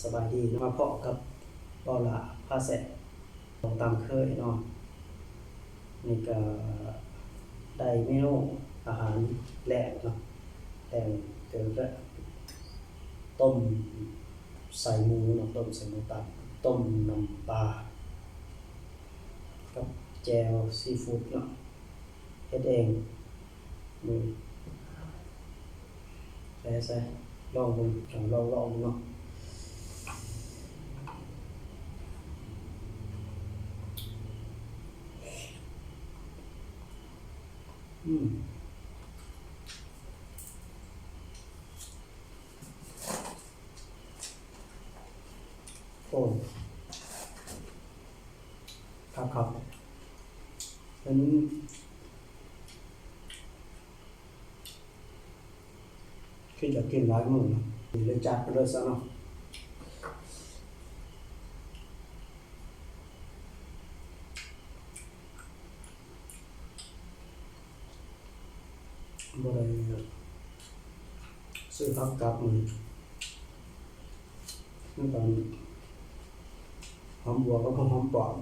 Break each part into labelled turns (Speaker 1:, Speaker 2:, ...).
Speaker 1: สบายดีมาเพาะกับเปาละผ้าแสะของตามเคยเนาะนี่ก็ได้เมนูอาหารแรกเนาะแต่งเกิดแล้วต้มใส่หมูเนาะต้มใส่หมูตับต้มน้ำปลากับแจวซีฟู้ดเนาะเฮ็ดเองมือใส่ลองดูลองเนาะโอ้ครับอันนี้คือจะกินหลายมื้อเนาะเลยจัดไปเลยซะเนาะบ่ได้ซื้อผักกลับมื้อนี่ตอนหอมบัวกับหอมปลอม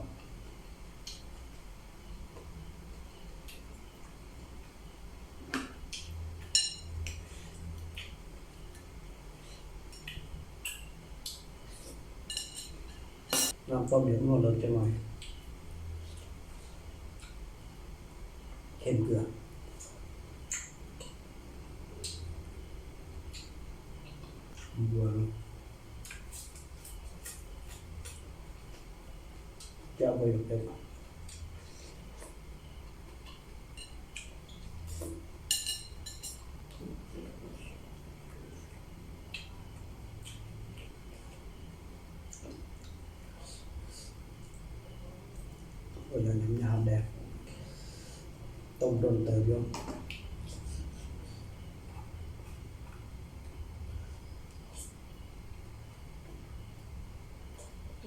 Speaker 1: น้ำต้มเดือดงดเลยจังหน่อยเค็มเกลือบัวจะไปอยู่เป็นโอ้ยน้ำยาแดงต้มโดนเติมเยอะ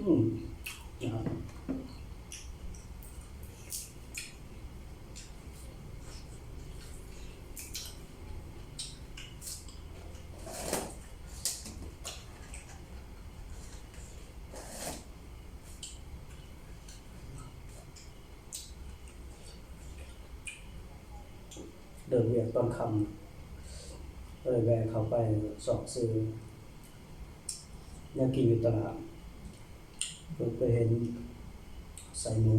Speaker 1: เดินเวียกตอนค่ำเลยแวะเข้าไปสอบซื้อเนี่ยกินอยู่ตลาดไปเห็นใส่หมู